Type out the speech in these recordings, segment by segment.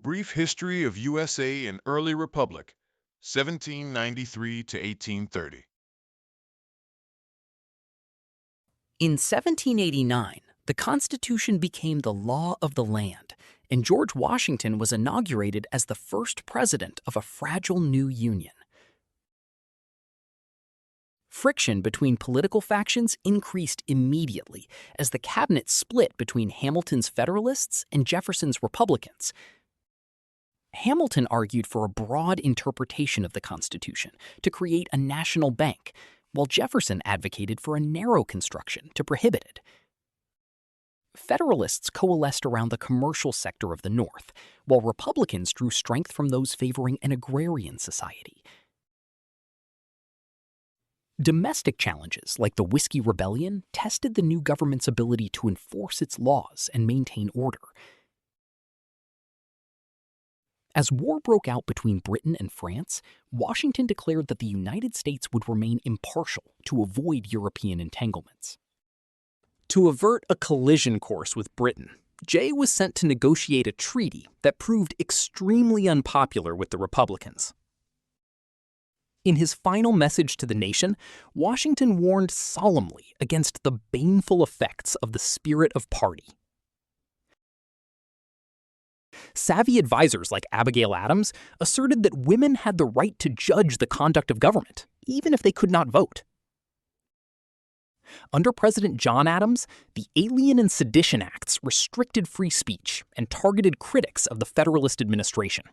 Brief History of USA and Early Republic, 1793 to 1830. In 1789, the Constitution became the law of the land, and George Washington was inaugurated as the first president of a fragile new union. Friction between political factions increased immediately as the cabinet split between Hamilton's Federalists and Jefferson's Republicans. Hamilton argued for a broad interpretation of the Constitution to create a national bank, while Jefferson advocated for a narrow construction to prohibit it. Federalists coalesced around the commercial sector of the North, while Republicans drew strength from those favoring an agrarian society. Domestic challenges like the Whiskey Rebellion tested the new government's ability to enforce its laws and maintain order. As war broke out between Britain and France, Washington declared that the United States would remain impartial to avoid European entanglements. To avert a collision course with Britain, Jay was sent to negotiate a treaty that proved extremely unpopular with the Republicans. In his final message to the nation, Washington warned solemnly against the baneful effects of the spirit of party. Savvy advisors like Abigail Adams asserted that women had the right to judge the conduct of government, even if they could not vote. Under President John Adams, the Alien and Sedition Acts restricted free speech and targeted critics of the Federalist administration.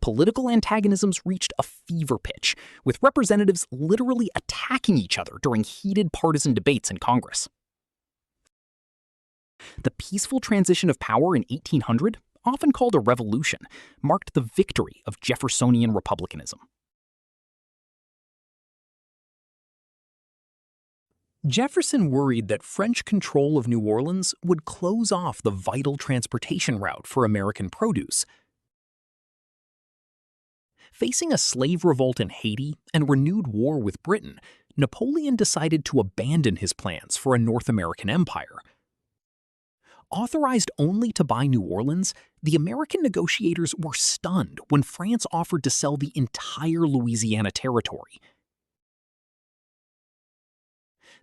Political antagonisms reached a fever pitch, with representatives literally attacking each other during heated partisan debates in Congress. The peaceful transition of power in 1800, often called a revolution, marked the victory of Jeffersonian republicanism. Jefferson worried that French control of New Orleans would close off the vital transportation route for American produce. Facing a slave revolt in Haiti and renewed war with Britain, Napoleon decided to abandon his plans for a North American empire. Authorized only to buy New Orleans, the American negotiators were stunned when France offered to sell the entire Louisiana territory.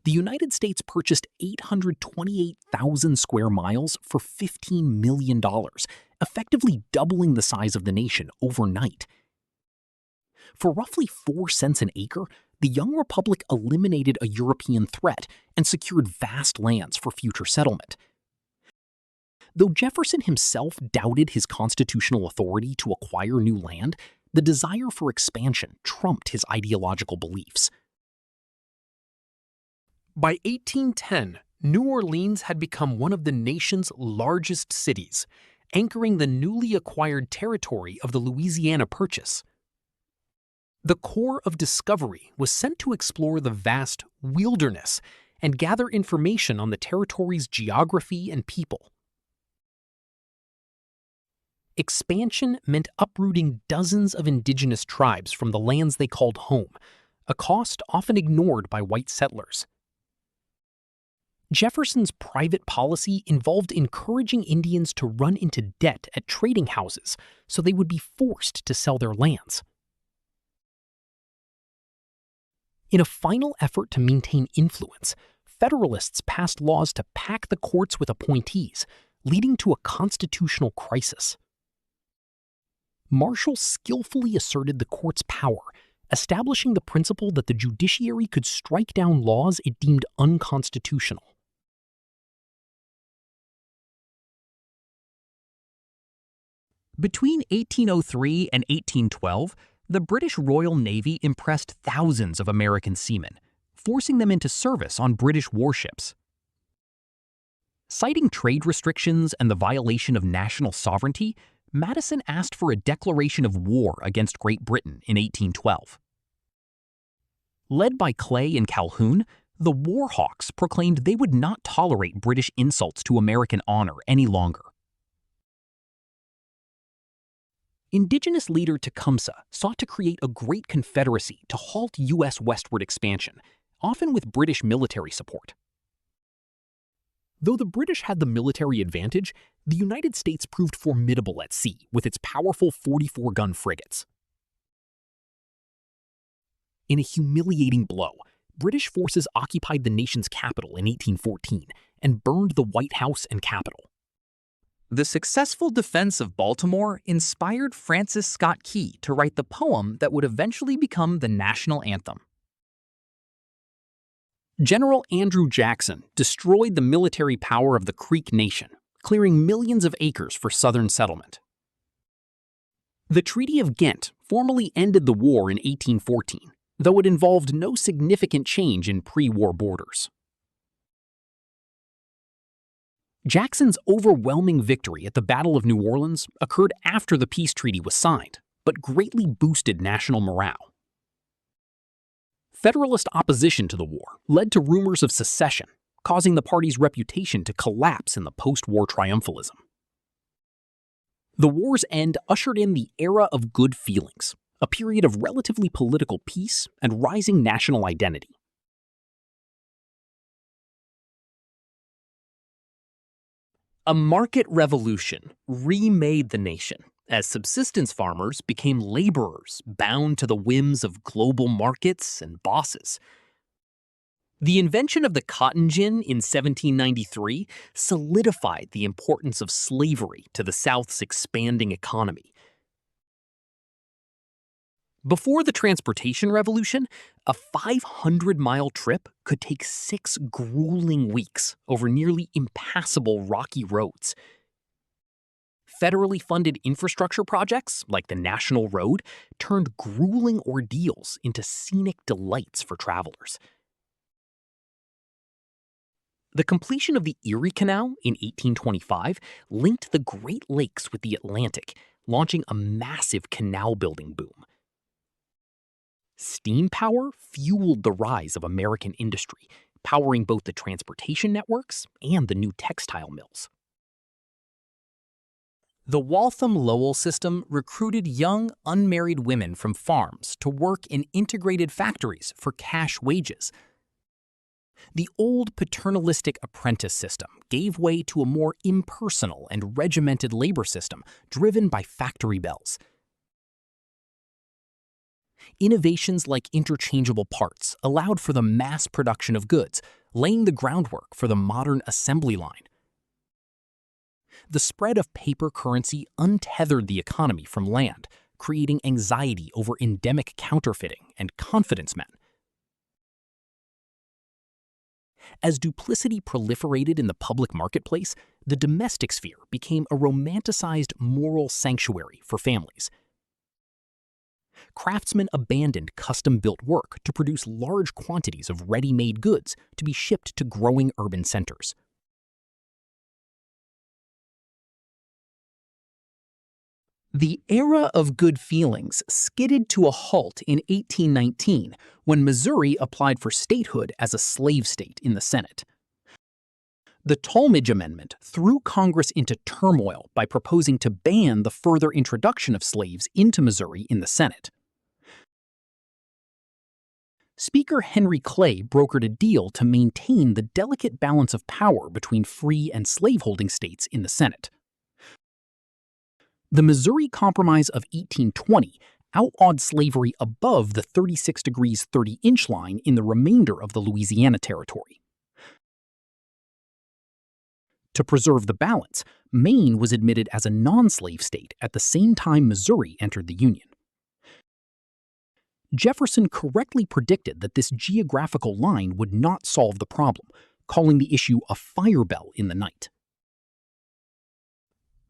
The United States purchased 828,000 square miles for $15 million, effectively doubling the size of the nation overnight. For roughly 4 cents an acre, the young republic eliminated a European threat and secured vast lands for future settlement. Though Jefferson himself doubted his constitutional authority to acquire new land, the desire for expansion trumped his ideological beliefs. By 1810, New Orleans had become one of the nation's largest cities, anchoring the newly acquired territory of the Louisiana Purchase. The Corps of Discovery was sent to explore the vast wilderness and gather information on the territory's geography and people. Expansion meant uprooting dozens of indigenous tribes from the lands they called home, a cost often ignored by white settlers. Jefferson's private policy involved encouraging Indians to run into debt at trading houses so they would be forced to sell their lands. In a final effort to maintain influence, Federalists passed laws to pack the courts with appointees, leading to a constitutional crisis. Marshall skillfully asserted the court's power, establishing the principle that the judiciary could strike down laws it deemed unconstitutional. Between 1803 and 1812, the British Royal Navy impressed thousands of American seamen, forcing them into service on British warships. Citing trade restrictions and the violation of national sovereignty, Madison asked for a declaration of war against Great Britain in 1812. Led by Clay and Calhoun, the War Hawks proclaimed they would not tolerate British insults to American honor any longer. Indigenous leader Tecumseh sought to create a great confederacy to halt U.S. westward expansion, often with British military support. Though the British had the military advantage, The United States proved formidable at sea with its powerful 44-gun frigates. In a humiliating blow, British forces occupied the nation's capital in 1814 and burned the White House and Capitol. The successful defense of Baltimore inspired Francis Scott Key to write the poem that would eventually become the national anthem. General Andrew Jackson destroyed the military power of the Creek Nation, clearing millions of acres for Southern settlement. The Treaty of Ghent formally ended the war in 1814, though it involved no significant change in pre-war borders. Jackson's overwhelming victory at the Battle of New Orleans occurred after the peace treaty was signed, but greatly boosted national morale. Federalist opposition to the war led to rumors of secession, causing the party's reputation to collapse in the post-war triumphalism. The war's end ushered in the era of good feelings, a period of relatively political peace and rising national identity. A market revolution remade the nation as subsistence farmers became laborers bound to the whims of global markets and bosses. The invention of the cotton gin in 1793 solidified the importance of slavery to the South's expanding economy. Before the transportation revolution, a 500-mile trip could take 6 grueling weeks over nearly impassable rocky roads. Federally funded infrastructure projects, like the National Road, turned grueling ordeals into scenic delights for travelers. The completion of the Erie Canal in 1825 linked the Great Lakes with the Atlantic, launching a massive canal-building boom. Steam power fueled the rise of American industry, powering both the transportation networks and the new textile mills. The Waltham-Lowell system recruited young, unmarried women from farms to work in integrated factories for cash wages. The old paternalistic apprentice system gave way to a more impersonal and regimented labor system driven by factory bells. Innovations like interchangeable parts allowed for the mass production of goods, laying the groundwork for the modern assembly line. The spread of paper currency untethered the economy from land, creating anxiety over endemic counterfeiting and confidence men. As duplicity proliferated in the public marketplace, the domestic sphere became a romanticized moral sanctuary for families. Craftsmen abandoned custom-built work to produce large quantities of ready-made goods to be shipped to growing urban centers. The era of good feelings skidded to a halt in 1819 when Missouri applied for statehood as a slave state in the Senate. The Talmadge Amendment threw Congress into turmoil by proposing to ban the further introduction of slaves into Missouri in the Senate. Speaker Henry Clay brokered a deal to maintain the delicate balance of power between free and slaveholding states in the Senate. The Missouri Compromise of 1820 outlawed slavery above the 36 degrees 30-inch line in the remainder of the Louisiana Territory. To preserve the balance, Maine was admitted as a non-slave state at the same time Missouri entered the Union. Jefferson correctly predicted that this geographical line would not solve the problem, calling the issue a fire bell in the night.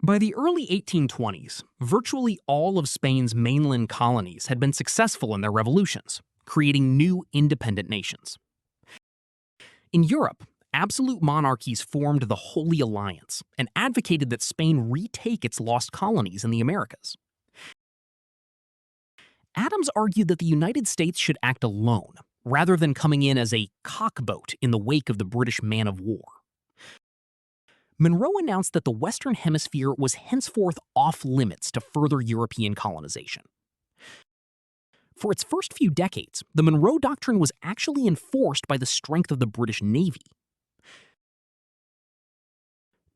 By the early 1820s, virtually all of Spain's mainland colonies had been successful in their revolutions, creating new independent nations. In Europe, absolute monarchies formed the Holy Alliance and advocated that Spain retake its lost colonies in the Americas. Adams argued that the United States should act alone, rather than coming in as a cockboat in the wake of the British man-of-war. Monroe announced that the Western Hemisphere was henceforth off-limits to further European colonization. For its first few decades, the Monroe Doctrine was actually enforced by the strength of the British Navy.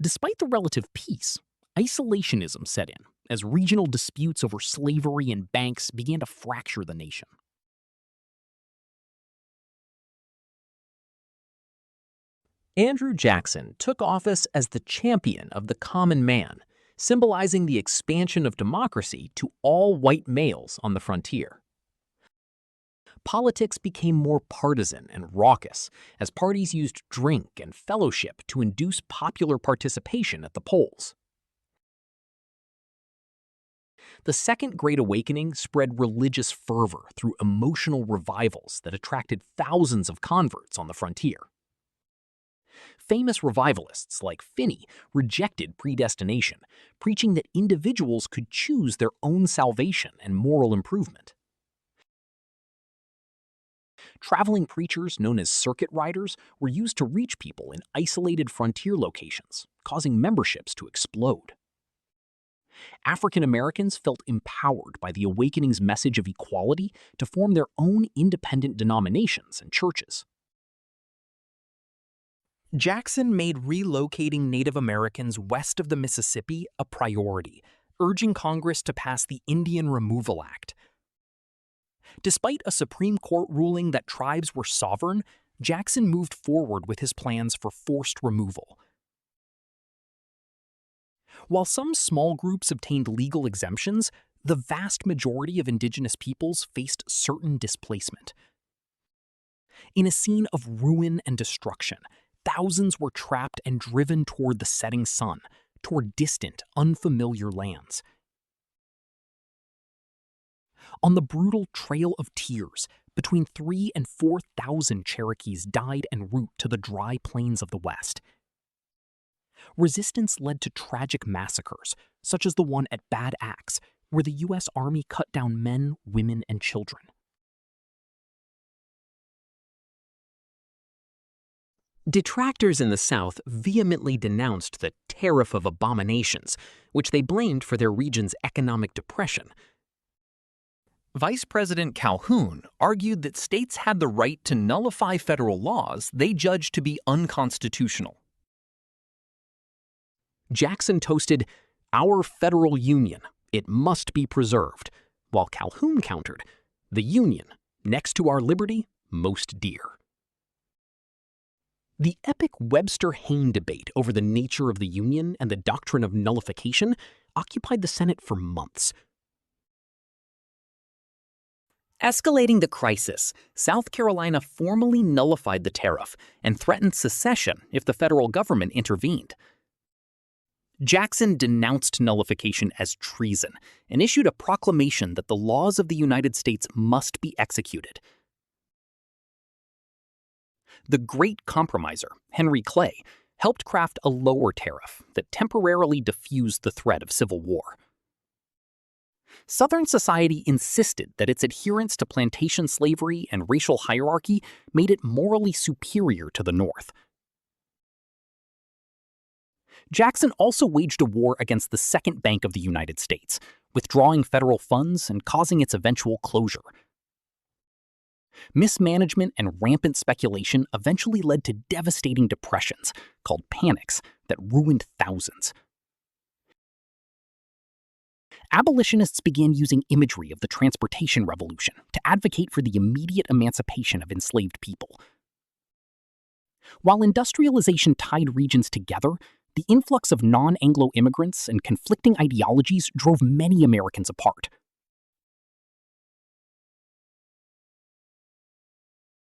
Despite the relative peace, isolationism set in as regional disputes over slavery and banks began to fracture the nation. Andrew Jackson took office as the champion of the common man, symbolizing the expansion of democracy to all white males on the frontier. Politics became more partisan and raucous as parties used drink and fellowship to induce popular participation at the polls. The Second Great Awakening spread religious fervor through emotional revivals that attracted thousands of converts on the frontier. Famous revivalists like Finney rejected predestination, preaching that individuals could choose their own salvation and moral improvement. Traveling preachers known as circuit riders were used to reach people in isolated frontier locations, causing memberships to explode. African Americans felt empowered by the Awakening's message of equality to form their own independent denominations and churches. Jackson made relocating Native Americans west of the Mississippi a priority, urging Congress to pass the Indian Removal Act. Despite a Supreme Court ruling that tribes were sovereign, Jackson moved forward with his plans for forced removal. While some small groups obtained legal exemptions, the vast majority of indigenous peoples faced certain displacement. In a scene of ruin and destruction, thousands were trapped and driven toward the setting sun, toward distant, unfamiliar lands. On the brutal Trail of Tears, between 3,000 and 4,000 Cherokees died en route to the dry plains of the West. Resistance led to tragic massacres, such as the one at Bad Axe, where the U.S. Army cut down men, women, and children. Detractors in the South vehemently denounced the Tariff of Abominations, which they blamed for their region's economic depression. Vice President Calhoun argued that states had the right to nullify federal laws they judged to be unconstitutional. Jackson toasted, "Our federal union, it must be preserved," while Calhoun countered, "The union, next to our liberty, most dear." The epic Webster-Hayne debate over the nature of the Union and the doctrine of nullification occupied the Senate for months. Escalating the crisis, South Carolina formally nullified the tariff and threatened secession if the federal government intervened. Jackson denounced nullification as treason and issued a proclamation that the laws of the United States must be executed. The great compromiser, Henry Clay, helped craft a lower tariff that temporarily diffused the threat of civil war. Southern society insisted that its adherence to plantation slavery and racial hierarchy made it morally superior to the North. Jackson also waged a war against the Second Bank of the United States, withdrawing federal funds and causing its eventual closure. Mismanagement and rampant speculation eventually led to devastating depressions, called panics, that ruined thousands. Abolitionists began using imagery of the transportation revolution to advocate for the immediate emancipation of enslaved people. While industrialization tied regions together, the influx of non-Anglo immigrants and conflicting ideologies drove many Americans apart.